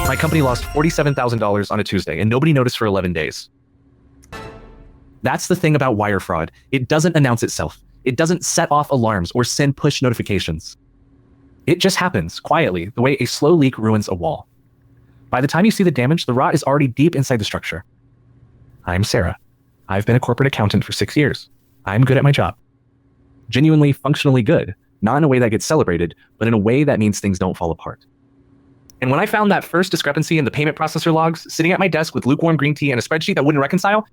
My company lost $47,000 on a Tuesday, and nobody noticed for 11 days. That's the thing about wire fraud. It doesn't announce itself. It doesn't set off alarms or send push notifications. It just happens, quietly, the way a slow leak ruins a wall. By the time you see the damage, the rot is already deep inside the structure. I'm Sarah. I've been a corporate accountant for 6 years. I'm good at my job. Genuinely, functionally good. Not in a way that gets celebrated, but in a way that means things don't fall apart. And when I found that first discrepancy in the payment processor logs, sitting at my desk with lukewarm green tea and a spreadsheet that wouldn't reconcile,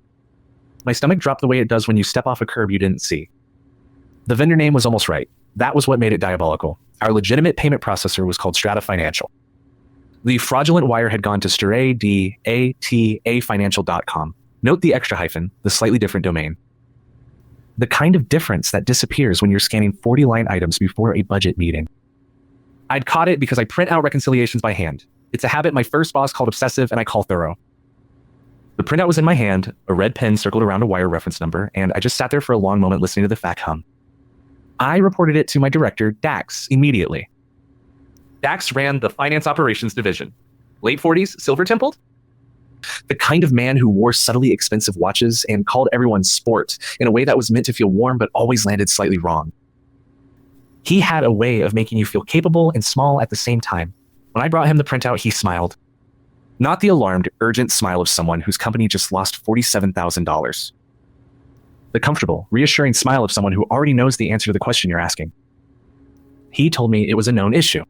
my stomach dropped the way it does when you step off a curb you didn't see. The vendor name was almost right. That was what made it diabolical. Our legitimate payment processor was called Strata Financial. The fraudulent wire had gone to stratafinancial.com. Note the extra hyphen, the slightly different domain. The kind of difference that disappears when you're scanning 40-line items before a budget meeting. I'd caught it because I print out reconciliations by hand. It's a habit my first boss called obsessive and I call thorough. The printout was in my hand, a red pen circled around a wire reference number, and I just sat there for a long moment listening to the fact hum. I reported it to my director, Dax, immediately. Dax ran the finance operations division. Late 40s, silver-templed? The kind of man who wore subtly expensive watches and called everyone sport in a way that was meant to feel warm but always landed slightly wrong. He had a way of making you feel capable and small at the same time. When I brought him the printout, he smiled. Not the alarmed, urgent smile of someone whose company just lost $47,000. The comfortable, reassuring smile of someone who already knows the answer to the question you're asking. He told me it was a known issue.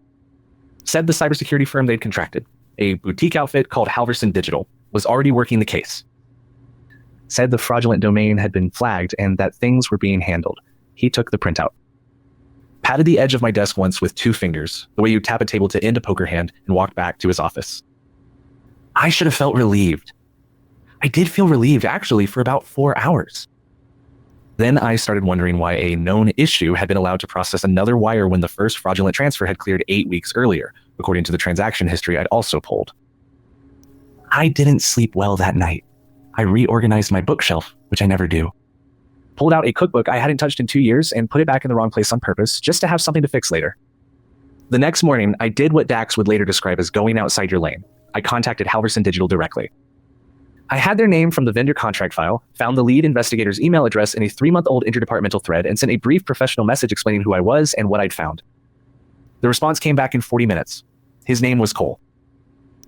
Said the cybersecurity firm they'd contracted, a boutique outfit called Halverson Digital, was already working the case. Said the fraudulent domain had been flagged and that things were being handled. He took the printout. Patted the edge of my desk once with 2 fingers, the way you tap a table to end a poker hand, and walked back to his office. I should have felt relieved. I did feel relieved, actually, for about 4 hours. Then I started wondering why a known issue had been allowed to process another wire when the first fraudulent transfer had cleared 8 weeks earlier, according to the transaction history I'd also pulled. I didn't sleep well that night. I reorganized my bookshelf, which I never do. Pulled out a cookbook I hadn't touched in 2 years and put it back in the wrong place on purpose, just to have something to fix later. The next morning, I did what Dax would later describe as going outside your lane. I contacted Halverson Digital directly. I had their name from the vendor contract file, found the lead investigator's email address in a 3-month-old interdepartmental thread, and sent a brief professional message explaining who I was and what I'd found. The response came back in 40 minutes. His name was Cole.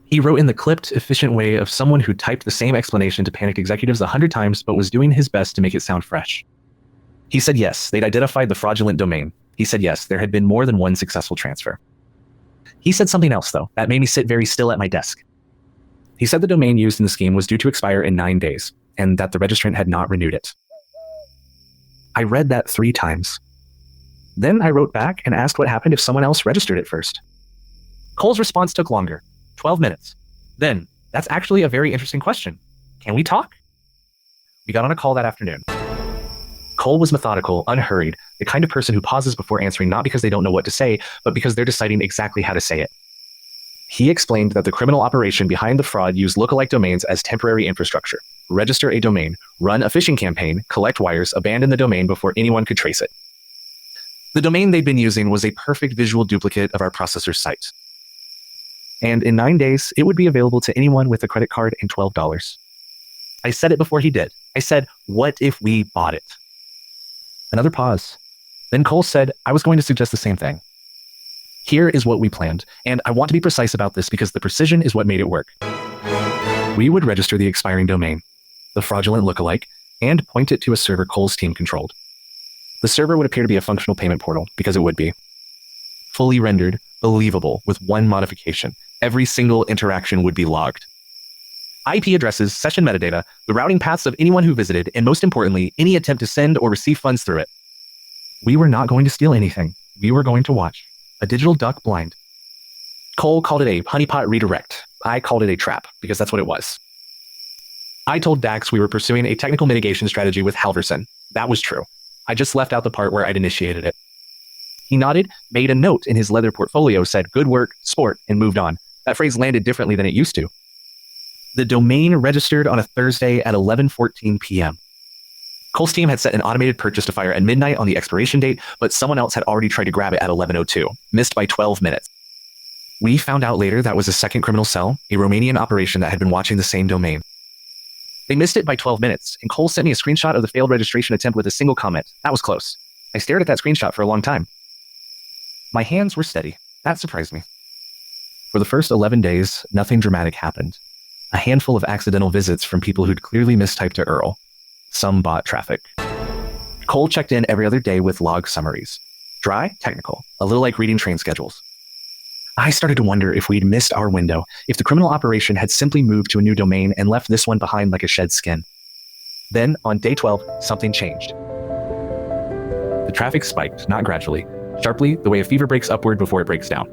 He wrote in the clipped, efficient way of someone who typed the same explanation to panicked executives 100 times but was doing his best to make it sound fresh. He said yes, they'd identified the fraudulent domain. He said yes, there had been more than one successful transfer. He said something else, though, that made me sit very still at my desk. He said the domain used in the scheme was due to expire in 9 days, and that the registrant had not renewed it. I read that 3 times. Then I wrote back and asked what happened if someone else registered it first. Cole's response took longer, 12 minutes. Then, that's actually a very interesting question. Can we talk? We got on a call that afternoon. Cole was methodical, unhurried, the kind of person who pauses before answering not because they don't know what to say, but because they're deciding exactly how to say it. He explained that the criminal operation behind the fraud used lookalike domains as temporary infrastructure. Register a domain, run a phishing campaign, collect wires, abandon the domain before anyone could trace it. The domain they'd been using was a perfect visual duplicate of our processor's site. And in 9 days, it would be available to anyone with a credit card and $12. I said it before he did. I said, what if we bought it? Another pause. Then Cole said, I was going to suggest the same thing. Here is what we planned, and I want to be precise about this because the precision is what made it work. We would register the expiring domain, the fraudulent lookalike, and point it to a server Cole's team controlled. The server would appear to be a functional payment portal, because it would be. Fully rendered, believable, with one modification. Every single interaction would be logged. IP addresses, session metadata, the routing paths of anyone who visited, and most importantly, any attempt to send or receive funds through it. We were not going to steal anything. We were going to watch. A digital duck blind. Cole called it a honeypot redirect. I called it a trap, because that's what it was. I told Dax we were pursuing a technical mitigation strategy with Halverson. That was true. I just left out the part where I'd initiated it. He nodded, made a note in his leather portfolio, said good work, sport, and moved on. That phrase landed differently than it used to. The domain registered on a Thursday at 11:14 p.m. Cole's team had set an automated purchase to fire at midnight on the expiration date, but someone else had already tried to grab it at 11:02, missed by 12 minutes. We found out later that was a second criminal cell, a Romanian operation that had been watching the same domain. They missed it by 12 minutes, and Cole sent me a screenshot of the failed registration attempt with a single comment. That was close. I stared at that screenshot for a long time. My hands were steady. That surprised me. For the first 11 days, nothing dramatic happened. A handful of accidental visits from people who'd clearly mistyped to Earl. Some bot traffic. Cole checked in every other day with log summaries. Dry, technical, a little like reading train schedules. I started to wonder if we'd missed our window, if the criminal operation had simply moved to a new domain and left this one behind like a shed skin. Then, on day 12, something changed. The traffic spiked, not gradually, sharply, the way a fever breaks upward before it breaks down.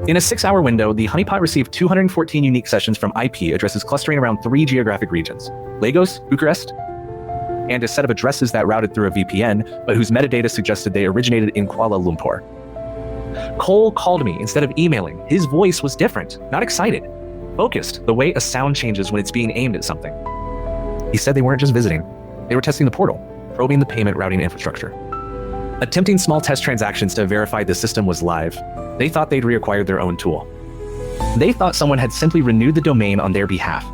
In a 6-hour window, the honeypot received 214 unique sessions from IP addresses clustering around 3 geographic regions: Lagos, Bucharest, and a set of addresses that routed through a VPN, but whose metadata suggested they originated in Kuala Lumpur. Cole called me instead of emailing. His voice was different, not excited, focused, the way a sound changes when it's being aimed at something. He said they weren't just visiting, they were testing the portal, probing the payment routing infrastructure, attempting small test transactions to verify the system was live. They thought they'd reacquired their own tool. They thought someone had simply renewed the domain on their behalf.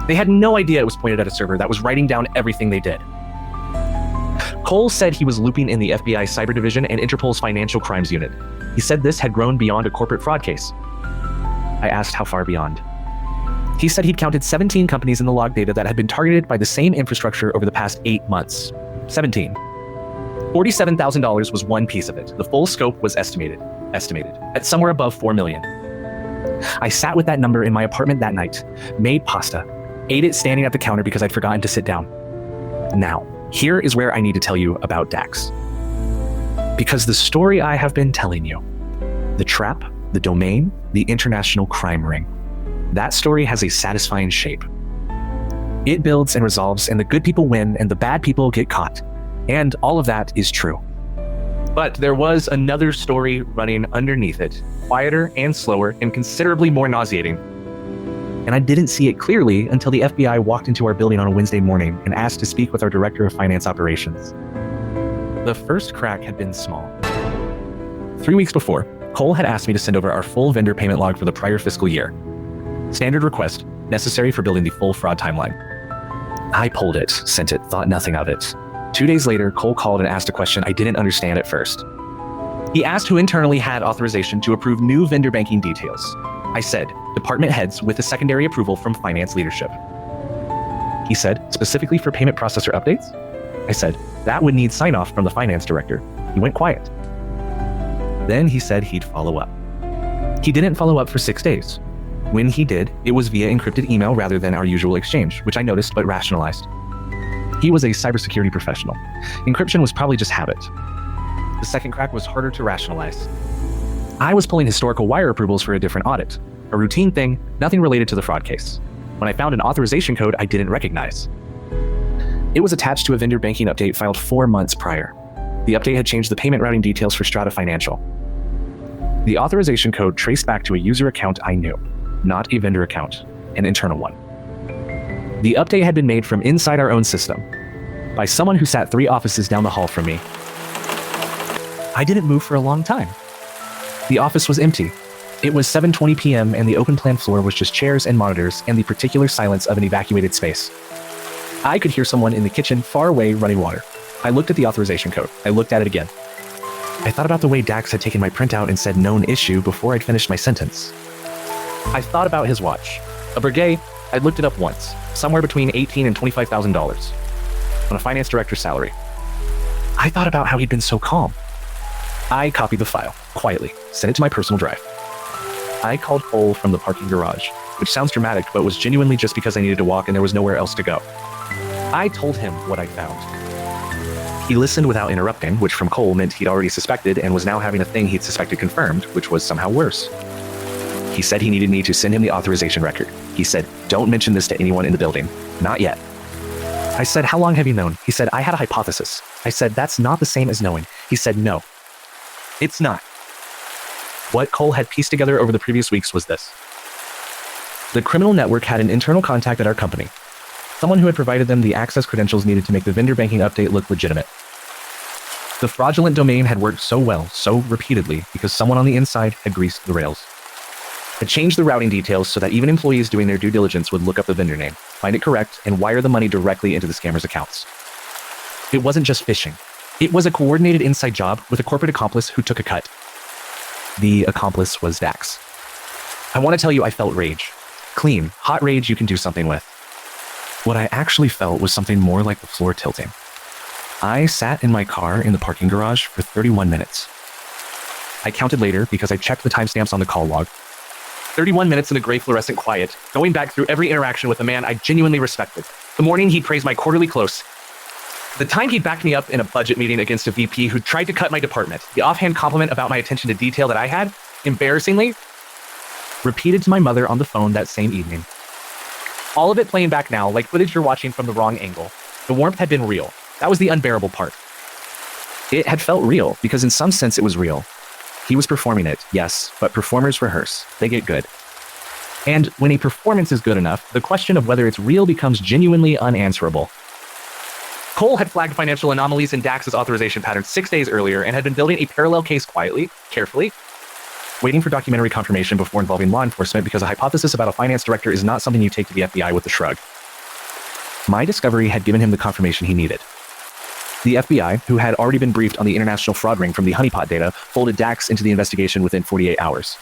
They had no idea it was pointed at a server that was writing down everything they did. Cole said he was looping in the FBI Cyber Division and Interpol's Financial Crimes Unit. He said this had grown beyond a corporate fraud case. I asked how far beyond. He said he'd counted 17 companies in the log data that had been targeted by the same infrastructure over the past 8 months. 17. $47,000 was one piece of it. The full scope was estimated at somewhere above $4 million. I sat with that number in my apartment that night, made pasta, ate it standing at the counter because I'd forgotten to sit down. Now, here is where I need to tell you about Dax. Because the story I have been telling you, the trap, the domain, the international crime ring, that story has a satisfying shape. It builds and resolves, and the good people win, and the bad people get caught. And all of that is true. But there was another story running underneath it, quieter and slower and considerably more nauseating. And I didn't see it clearly until the FBI walked into our building on a Wednesday morning and asked to speak with our director of finance operations. The first crack had been small. 3 weeks before, Cole had asked me to send over our full vendor payment log for the prior fiscal year. Standard request, necessary for building the full fraud timeline. I pulled it, sent it, thought nothing of it. 2 days later, Cole called and asked a question I didn't understand at first. He asked who internally had authorization to approve new vendor banking details. I said, department heads with a secondary approval from finance leadership. He said, specifically for payment processor updates? I said, that would need sign-off from the finance director. He went quiet. Then he said he'd follow up. He didn't follow up for 6 days. When he did, it was via encrypted email rather than our usual exchange, which I noticed but rationalized. He was a cybersecurity professional. Encryption was probably just habit. The second crack was harder to rationalize. I was pulling historical wire approvals for a different audit. A routine thing, nothing related to the fraud case. When I found an authorization code I didn't recognize. It was attached to a vendor banking update filed 4 months prior. The update had changed the payment routing details for Strata Financial. The authorization code traced back to a user account I knew, not a vendor account, an internal one. The update had been made from inside our own system, by someone who sat 3 offices down the hall from me. I didn't move for a long time. The office was empty. It was 7:20 p.m. and the open plan floor was just chairs and monitors and the particular silence of an evacuated space. I could hear someone in the kitchen far away running water. I looked at the authorization code. I looked at it again. I thought about the way Dax had taken my printout and said known issue before I'd finished my sentence. I thought about his watch. A Breguet, I'd looked it up once, somewhere between $18,000 and $25,000 on a finance director's salary. I thought about how he'd been so calm. I copied the file, quietly, sent it to my personal drive. I called Cole from the parking garage, which sounds dramatic, but was genuinely just because I needed to walk and there was nowhere else to go. I told him what I found. He listened without interrupting, which from Cole meant he'd already suspected and was now having a thing he'd suspected confirmed, which was somehow worse. He said he needed me to send him the authorization record. He said, don't mention this to anyone in the building. Not yet. I said, how long have you known? He said, I had a hypothesis. I said, that's not the same as knowing. He said, no. It's not. What Cole had pieced together over the previous weeks was this. The criminal network had an internal contact at our company. Someone who had provided them the access credentials needed to make the vendor banking update look legitimate. The fraudulent domain had worked so well, so repeatedly, because someone on the inside had greased the rails. I changed the routing details so that even employees doing their due diligence would look up the vendor name, find it correct, and wire the money directly into the scammer's accounts. It wasn't just phishing. It was a coordinated inside job with a corporate accomplice who took a cut. The accomplice was Dax. I want to tell you I felt rage. Clean, hot rage you can do something with. What I actually felt was something more like the floor tilting. I sat in my car in the parking garage for 31 minutes. I counted later because I checked the timestamps on the call log. 31 minutes in the gray fluorescent quiet, going back through every interaction with a man I genuinely respected. The morning he'd praised my quarterly close. The time he'd backed me up in a budget meeting against a VP who tried to cut my department. The offhand compliment about my attention to detail that I had, embarrassingly, repeated to my mother on the phone that same evening. All of it playing back now, like footage you're watching from the wrong angle. The warmth had been real. That was the unbearable part. It had felt real, because in some sense it was real. He was performing it, yes, but performers rehearse. They get good. And when a performance is good enough, the question of whether it's real becomes genuinely unanswerable. Cole had flagged financial anomalies in Dax's authorization pattern 6 days earlier and had been building a parallel case quietly, carefully, waiting for documentary confirmation before involving law enforcement because a hypothesis about a finance director is not something you take to the FBI with a shrug. My discovery had given him the confirmation he needed. The FBI, who had already been briefed on the international fraud ring from the honeypot data, folded Dax into the investigation within 48 hours.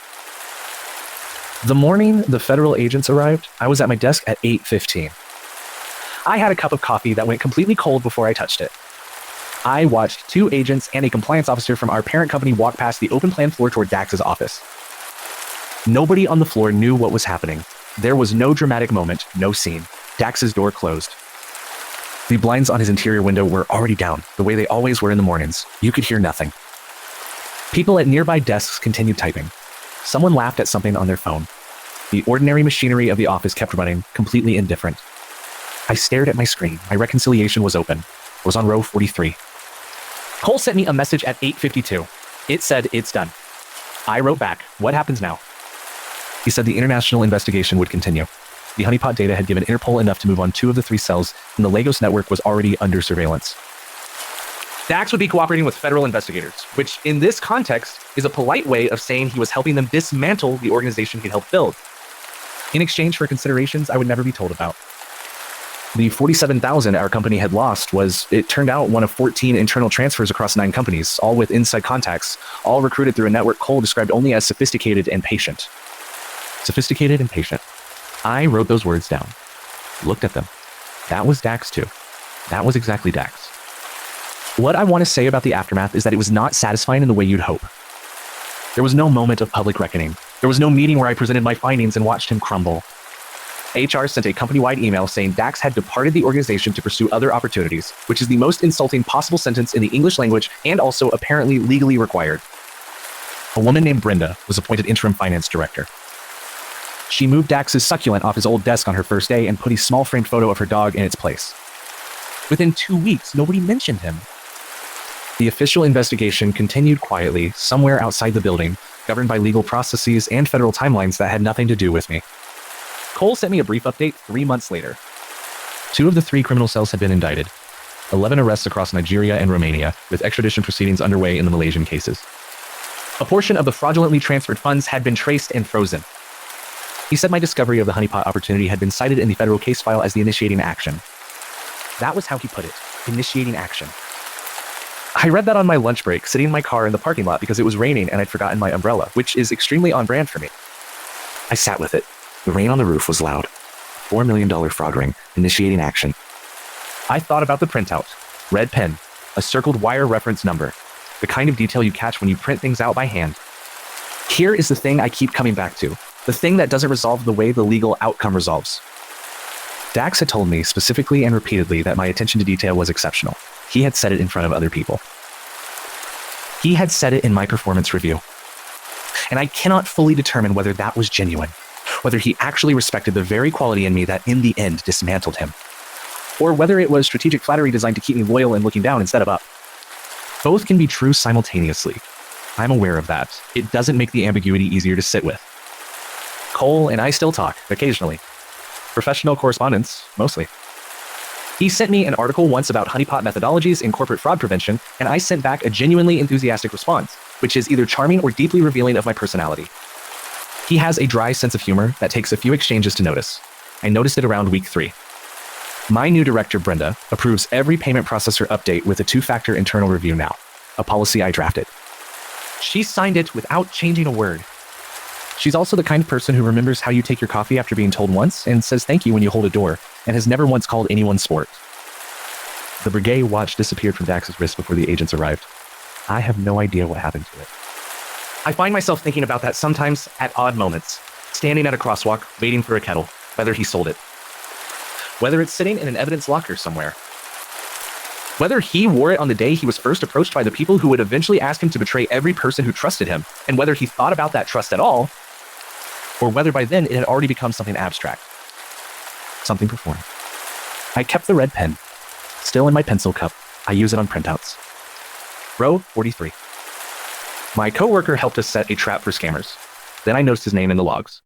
The morning the federal agents arrived, I was at my desk at 8:15. I had a cup of coffee that went completely cold before I touched it. I watched 2 agents and a compliance officer from our parent company walk past the open plan floor toward Dax's office. Nobody on the floor knew what was happening. There was no dramatic moment, no scene. Dax's door closed. The blinds on his interior window were already down, the way they always were in the mornings. You could hear nothing. People at nearby desks continued typing. Someone laughed at something on their phone. The ordinary machinery of the office kept running, completely indifferent. I stared at my screen. My reconciliation was open. I was on row 43. Cole sent me a message at 8:52. It said, "It's done." I wrote back, "What happens now?" He said the international investigation would continue. The honeypot data had given Interpol enough to move on 2 of the 3 cells, and the Lagos network was already under surveillance. Dax would be cooperating with federal investigators, which in this context is a polite way of saying he was helping them dismantle the organization he'd helped build. In exchange for considerations I would never be told about. The $47,000 our company had lost was, it turned out, one of 14 internal transfers across 9 companies, all with inside contacts, all recruited through a network Cole described only as sophisticated and patient. Sophisticated and patient. I wrote those words down, looked at them. That was Dax too. That was exactly Dax. What I want to say about the aftermath is that it was not satisfying in the way you'd hope. There was no moment of public reckoning. There was no meeting where I presented my findings and watched him crumble. HR sent a company-wide email saying Dax had departed the organization to pursue other opportunities, which is the most insulting possible sentence in the English language and also apparently legally required. A woman named Brenda was appointed interim finance director. She moved Dax's succulent off his old desk on her first day and put a small framed photo of her dog in its place. Within 2 weeks, nobody mentioned him. The official investigation continued quietly, somewhere outside the building, governed by legal processes and federal timelines that had nothing to do with me. Cole sent me a brief update 3 months later. 2 of the 3 criminal cells had been indicted. 11 arrests across Nigeria and Romania, with extradition proceedings underway in the Malaysian cases. A portion of the fraudulently transferred funds had been traced and frozen. He said my discovery of the honeypot opportunity had been cited in the federal case file as the initiating action. That was how he put it, initiating action. I read that on my lunch break, sitting in my car in the parking lot because it was raining and I'd forgotten my umbrella, which is extremely on brand for me. I sat with it. The rain on the roof was loud. $4 million fraud ring, initiating action. I thought about the printout. Red pen, a circled wire reference number, the kind of detail you catch when you print things out by hand. Here is the thing I keep coming back to. The thing that doesn't resolve the way the legal outcome resolves. Dax had told me specifically and repeatedly that my attention to detail was exceptional. He had said it in front of other people. He had said it in my performance review. And I cannot fully determine whether that was genuine, whether he actually respected the very quality in me that in the end dismantled him, or whether it was strategic flattery designed to keep me loyal and looking down instead of up. Both can be true simultaneously. I'm aware of that. It doesn't make the ambiguity easier to sit with. Cole and I still talk, occasionally. Professional correspondence, mostly. He sent me an article once about honeypot methodologies in corporate fraud prevention, and I sent back a genuinely enthusiastic response, which is either charming or deeply revealing of my personality. He has a dry sense of humor that takes a few exchanges to notice. I noticed it around week 3. My new director, Brenda, approves every payment processor update with a 2-factor internal review now, a policy I drafted. She signed it without changing a word. She's also the kind of person who remembers how you take your coffee after being told once and says thank you when you hold a door, and has never once called anyone sport. The Breguet watch disappeared from Dax's wrist before the agents arrived. I have no idea what happened to it. I find myself thinking about that sometimes at odd moments, standing at a crosswalk, waiting for a kettle, whether he sold it. Whether it's sitting in an evidence locker somewhere. Whether he wore it on the day he was first approached by the people who would eventually ask him to betray every person who trusted him, and whether he thought about that trust at all, or whether by then it had already become something abstract. Something performed. I kept the red pen. Still in my pencil cup. I use it on printouts. Row 43. My coworker helped us set a trap for scammers. Then I noticed his name in the logs.